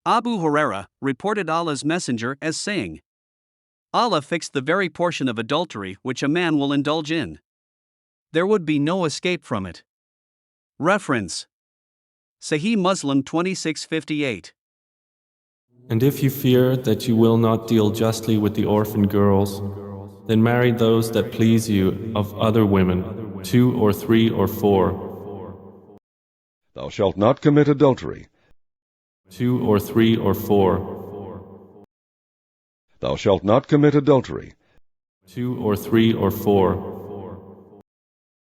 Abu Huraira reported Allah's Messenger as saying, Allah fixed the very portion of adultery which a man will indulge in. There would be no escape from it. Reference: Sahih Muslim 2658. And if you fear that you will not deal justly with the orphan girls, then marry those that please you of other women, 2 or 3 or 4. Thou shalt not commit adultery. 2 or 3 or 4. Thou shalt not commit adultery. 2 or 3 or 4.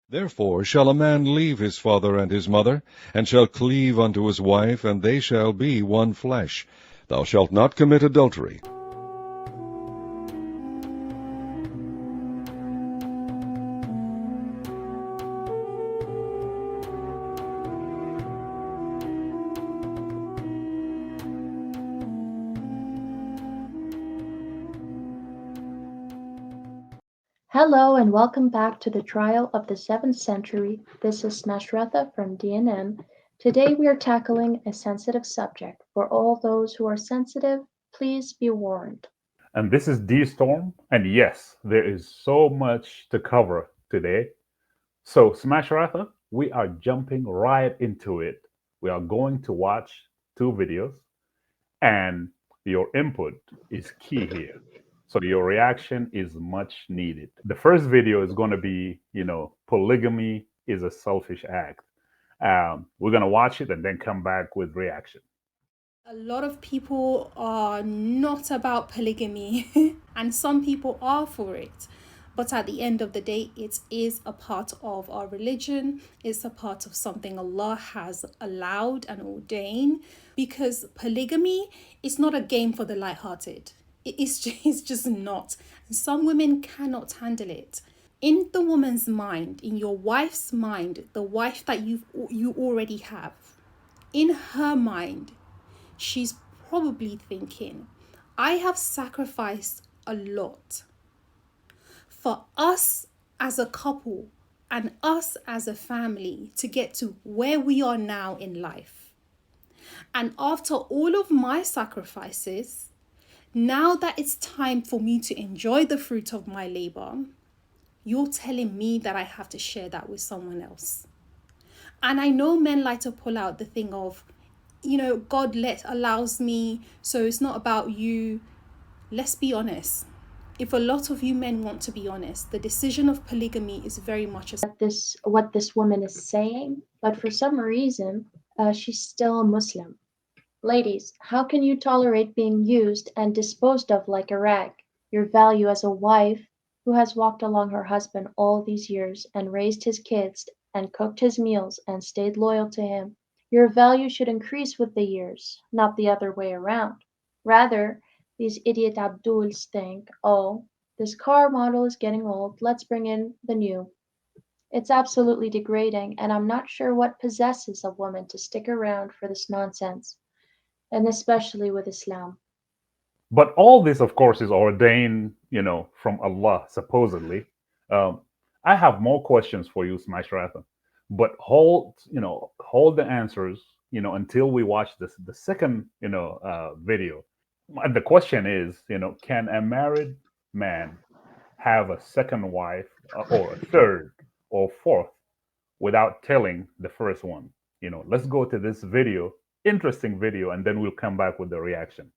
Therefore shall a man leave his father and his mother, and shall cleave unto his wife, and they shall be one flesh. Thou shalt not commit adultery. Hello and welcome back to the trial of the 7th century. This is Smashratha from DNM. Today we are tackling a sensitive subject. For all those who are sensitive, please be warned. And this is D Storm, and yes, there is so much to cover today. So, Smashratha, we are jumping right into it. We are going to watch 2 videos, and your input is key here. So your reaction is much needed. The first video is going to be, polygamy is a selfish act. We're going to watch it and then come back with reaction. A lot of people are not about polygamy and some people are for it. But at the end of the day, it is a part of our religion. It's a part of something Allah has allowed and ordained, because polygamy is not a game for the lighthearted. It's just not. Some women cannot handle it. In the woman's mind, in your wife's mind, the wife that you already have, in her mind, she's probably thinking, I have sacrificed a lot for us as a couple and us as a family to get to where we are now in life. And after all of my sacrifices, now that it's time for me to enjoy the fruit of my labor, you're telling me that I have to share that with someone else. And I know men like to pull out the thing of, God allows me, so it's not about you. Let's be honest. If a lot of you men want to be honest, the decision of polygamy is very much what this woman is saying, but for some reason, she's still a Muslim. Ladies, how can you tolerate being used and disposed of like a rag? Your value as a wife who has walked along her husband all these years and raised his kids and cooked his meals and stayed loyal to him. Your value should increase with the years, not the other way around. Rather, these idiot Abduls think, oh, this car model is getting old, let's bring in the new. It's absolutely degrading, and I'm not sure what possesses a woman to stick around for this nonsense. And especially with Islam. But all this, of course, is ordained, from Allah, supposedly. I have more questions for you, Smashratha, but hold the answers, until we watch the second, video. And the question is, can a married man have a second wife or a third or fourth without telling the first one? Let's go to this video. Interesting video, and then we'll come back with the reaction.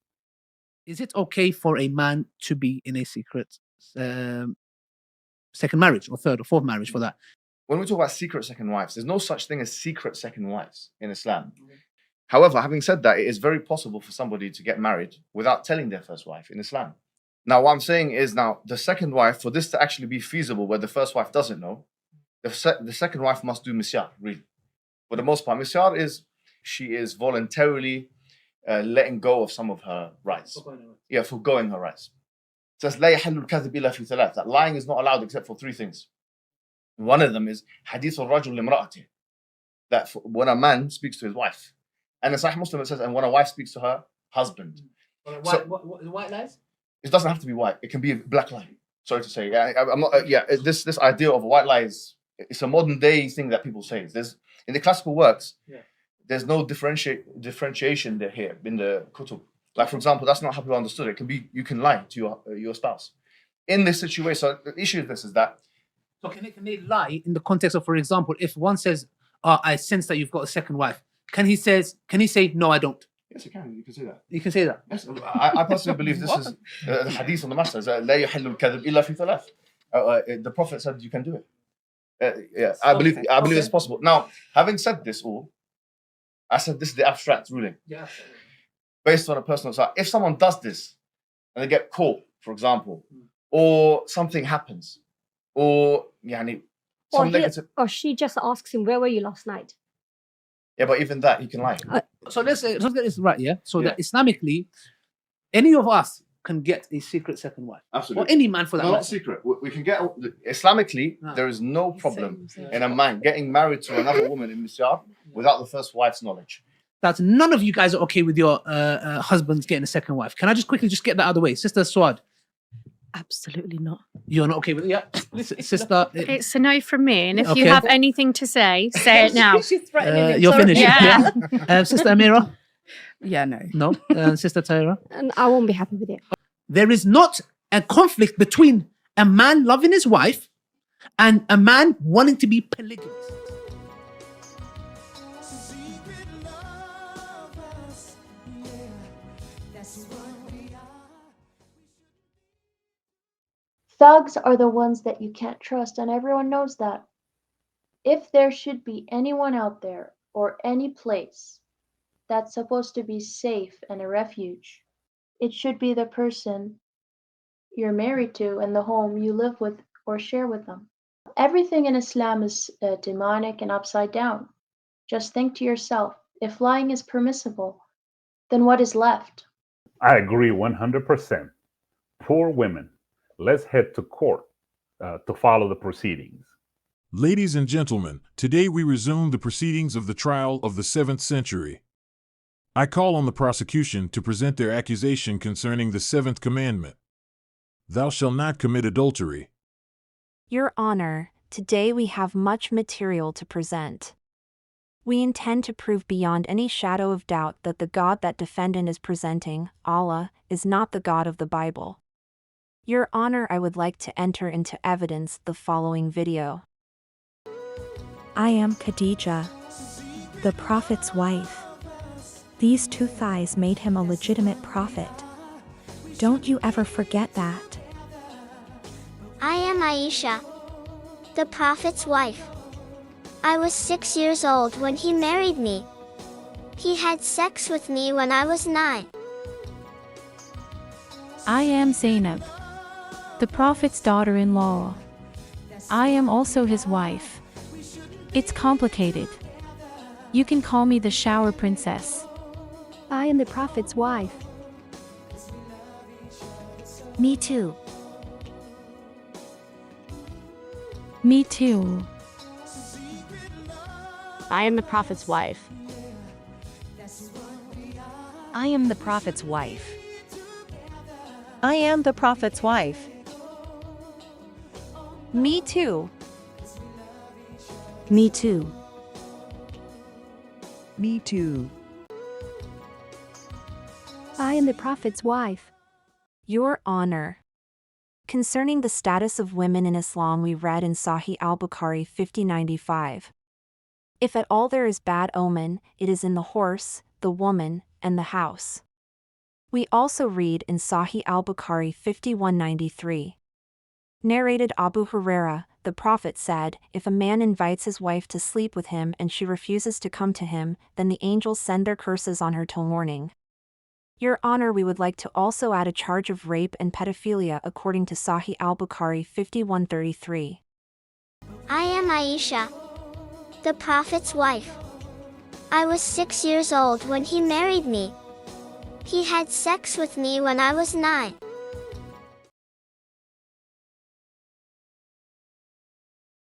Is it okay for a man to be in a secret second marriage or third or fourth marriage for that? When we talk about secret second wives, there's no such thing as secret second wives in Islam. However, having said that, it is very possible for somebody to get married without telling their first wife in Islam. Now, what I'm saying is, now the second wife, for this to actually be feasible where the first wife doesn't know, the second wife must do misyar, really. For the most part, misyar is she is voluntarily letting go of some of her rights. Forgoing her rights. It says, لا يحل الكذب إلا في ثلاث, that lying is not allowed except for 3 things. One of them is حديث الرجل لامرأته, that when a man speaks to his wife. And in Sahih Muslim it says, and when a wife speaks to her husband. White lies? It doesn't have to be white. It can be a black lie. Sorry to say. I'm not. This idea of a white lie it's a modern day thing that people say. There's in the classical works. there's no differentiation there here in the kutub. Like, for example, that's not how people understood it. It can be, you can lie to your spouse. In this situation, so the issue with this is that. So can they lie in the context of, for example, if one says, "Oh, I sense that you've got a second wife," can he say, "No, I don't"? Yes, you can. You can say that. You can say that. Yes, I personally believe this is the hadith on the matter. لا يحل الكذب إلا في ثلاث. The Prophet said you can do it. Yeah, I believe it's possible. Now, having said this all, I said this is the abstract ruling. Yeah. Based on a personal side. If someone does this and they get caught, for example, or something happens, or some negative. Or she just asks him, "Where were you last night?" Yeah, but even that he can lie. So let's get this right, yeah? So that Islamically, any of us can get a secret second wife. Absolutely. Or any man for that No, matter. not secret. We can get Islamically, there is no problem in a man getting married to another woman in Misyar without the first wife's knowledge. That none of you guys are okay with your husbands getting a second wife. Can I just quickly get that out of the way? Sister Swad. Absolutely not. You're not okay with it? Yeah. Listen, sister. It's a no from me. And if you have anything to say it now. She's threatening you're finished. Yeah. Sister Amira? Yeah, no. No. Sister Tyra? And I won't be happy with it. There is not a conflict between a man loving his wife and a man wanting to be polygamous. Thugs are the ones that you can't trust, and everyone knows that. If there should be anyone out there or any place that's supposed to be safe and a refuge, it should be the person you're married to and the home you live with or share with them. Everything in Islam is demonic and upside down. Just think to yourself, if lying is permissible, then what is left? I agree 100%. Poor women. Let's head to court to follow the proceedings. Ladies and gentlemen, today we resume the proceedings of the trial of the 7th century. I call on the prosecution to present their accusation concerning the 7th commandment. Thou shalt not commit adultery. Your Honor, today we have much material to present. We intend to prove beyond any shadow of doubt that the God that defendant is presenting, Allah, is not the God of the Bible. Your Honor, I would like to enter into evidence the following video. I am Khadija, the Prophet's wife. These 2 thighs made him a legitimate prophet. Don't you ever forget that. I am Aisha, the Prophet's wife. I was 6 years old when he married me. He had sex with me when I was 9. I am Zainab, the Prophet's daughter-in-law. I am also his wife. It's complicated. You can call me the shower princess. I am the Prophet's wife. Me too. Me too. I am the Prophet's wife. I am the Prophet's wife. I am the Prophet's wife. Me too. Me too. Me too. I am the Prophet's wife. Your Honor. Concerning the status of women in Islam, we read in Sahih al-Bukhari 5095. If at all there is bad omen, it is in the horse, the woman, and the house. We also read in Sahih al-Bukhari 5193. Narrated Abu Huraira, the Prophet said, if a man invites his wife to sleep with him and she refuses to come to him, then the angels send their curses on her till morning. Your Honor, we would like to also add a charge of rape and pedophilia according to Sahih al-Bukhari 5133. I am Aisha, the Prophet's wife. I was 6 years old when he married me. He had sex with me when I was 9.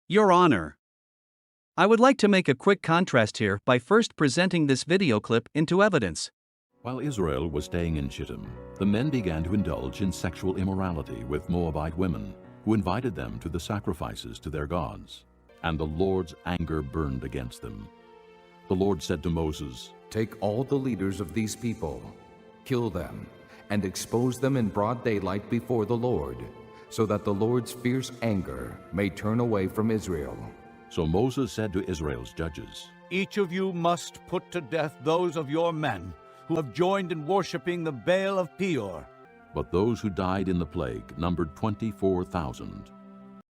Your Honor, I would like to make a quick contrast here by first presenting this video clip into evidence. While Israel was staying in Shittim, the men began to indulge in sexual immorality with Moabite women, who invited them to the sacrifices to their gods, and the Lord's anger burned against them. The Lord said to Moses, Take all the leaders of these people, kill them, and expose them in broad daylight before the Lord, so that the Lord's fierce anger may turn away from Israel. So Moses said to Israel's judges, Each of you must put to death those of your men who have joined in worshipping the Baal of Peor. But those who died in the plague numbered 24,000.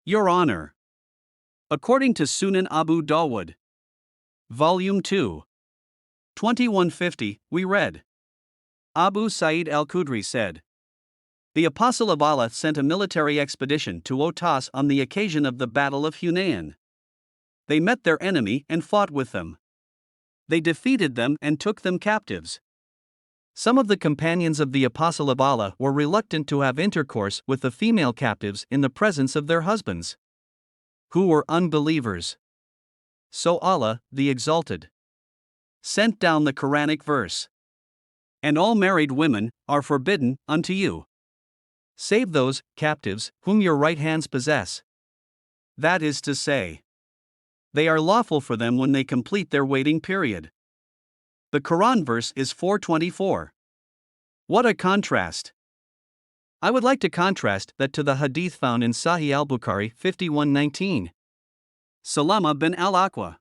Your Honor, according to Sunan Abu Dawud, Volume 2, 2150, we read, Abu Sa'id al-Khudri said, The Apostle of Allah sent a military expedition to Otas on the occasion of the Battle of Hunayn. They met their enemy and fought with them. They defeated them and took them captives. Some of the companions of the Apostle of Allah were reluctant to have intercourse with the female captives in the presence of their husbands, who were unbelievers. So Allah, the Exalted, sent down the Quranic verse, And all married women are forbidden unto you, save those captives whom your right hands possess. That is to say, they are lawful for them when they complete their waiting period. The Quran verse is 424. What a contrast! I would like to contrast that to the hadith found in Sahih al-Bukhari 5119. Salama bin al-Aqwa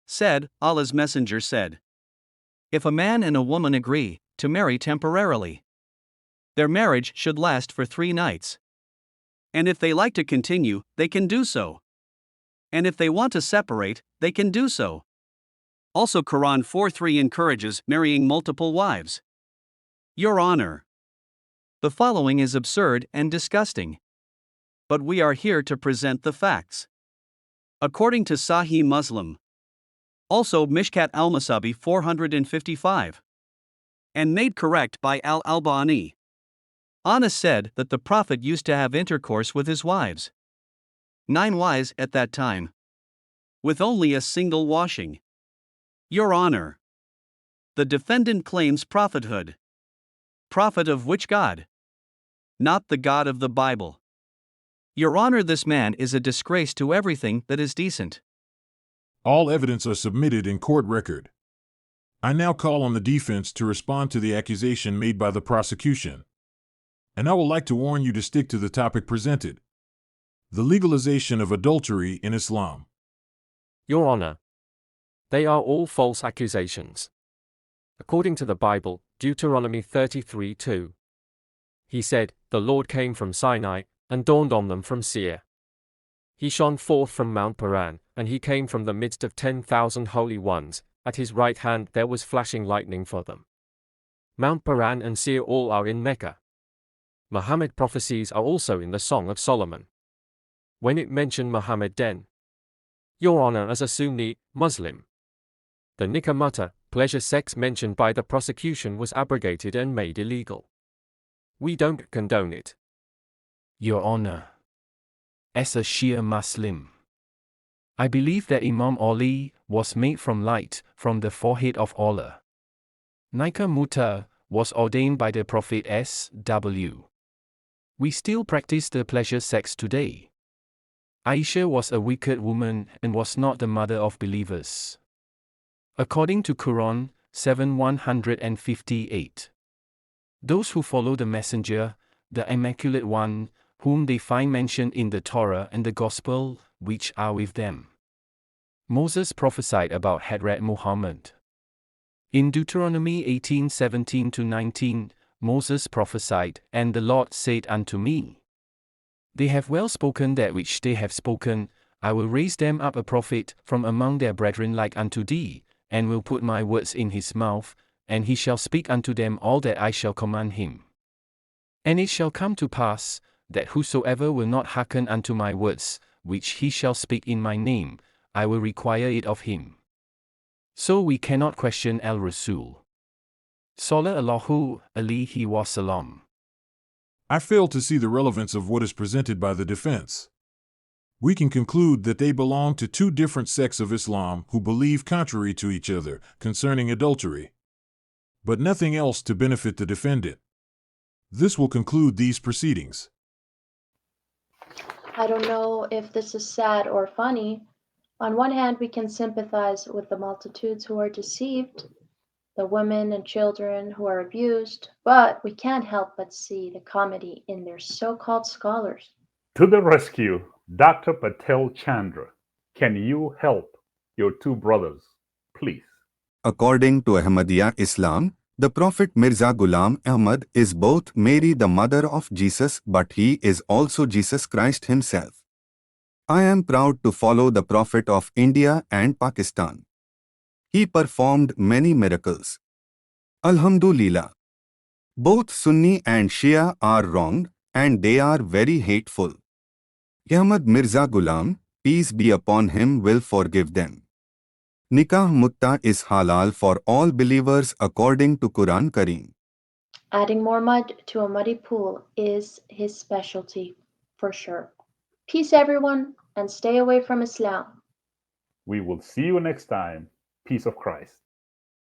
said, Allah's Messenger said, If a man and a woman agree to marry temporarily, their marriage should last for 3 nights. And if they like to continue, they can do so. And if they want to separate, they can do so. Also Quran 4:3 encourages marrying multiple wives. Your Honor, the following is absurd and disgusting. But we are here to present the facts. According to Sahih Muslim, also Mishkat al-Masabi 455, and made correct by al-Albani, Anas said that the Prophet used to have intercourse with his wives, 9 wives at that time, with only a single washing. Your Honor, the defendant claims prophethood. Prophet of which God? Not the God of the Bible. Your Honor, this man is a disgrace to everything that is decent. All evidence are submitted in court record. I now call on the defense to respond to the accusation made by the prosecution. And I would like to warn you to stick to the topic presented: the legalization of adultery in Islam. Your Honor, they are all false accusations. According to the Bible, Deuteronomy 33:2, he said, The Lord came from Sinai, and dawned on them from Seir. He shone forth from Mount Paran, and he came from the midst of 10,000 holy ones. At his right hand there was flashing lightning for them. Mount Paran and Seir all are in Mecca. Muhammad prophecies are also in the Song of Solomon. When it mentioned Muhammad then, Your Honor, as a Sunni Muslim, the nikah mutta, pleasure sex mentioned by the prosecution was abrogated and made illegal. We don't condone it. Your Honor, as a Shia Muslim, I believe that Imam Ali was made from light from the forehead of Allah. Nikah mutta was ordained by the Prophet S.W. We still practice the pleasure sex today. Aisha was a wicked woman and was not the mother of believers. According to Quran 7:158. Those who follow the Messenger, the Immaculate One, whom they find mentioned in the Torah and the Gospel, which are with them. Moses prophesied about Hadrat Muhammad. In Deuteronomy 18:17-19, Moses prophesied, And the Lord said unto me, They have well spoken that which they have spoken, I will raise them up a prophet from among their brethren like unto thee, and will put my words in his mouth, and he shall speak unto them all that I shall command him. And it shall come to pass, that whosoever will not hearken unto my words, which he shall speak in my name, I will require it of him. So we cannot question al-Rasul. Sallallahu alayhi wa sallam. I fail to see the relevance of what is presented by the defense. We can conclude that they belong to 2 different sects of Islam who believe contrary to each other concerning adultery, but nothing else to benefit the defendant. This will conclude these proceedings. I don't know if this is sad or funny, On one hand, we can sympathize with the multitudes who are deceived, the women and children who are abused, but we can't help but see the comedy in their so-called scholars. To the rescue, Dr. Patel Chandra. Can you help your two brothers, please? According to Ahmadiyya Islam, the Prophet Mirza Ghulam Ahmad is both Mary the mother of Jesus, but he is also Jesus Christ himself. I am proud to follow the Prophet of India and Pakistan. He performed many miracles. Alhamdulillah. Both Sunni and Shia are wronged, and they are very hateful. Ahmad Mirza Ghulam, peace be upon him, will forgive them. Nikah mutta is halal for all believers according to Quran Kareem. Adding more mud to a muddy pool is his specialty, for sure. Peace everyone, and stay away from Islam. We will see you next time. Peace of Christ.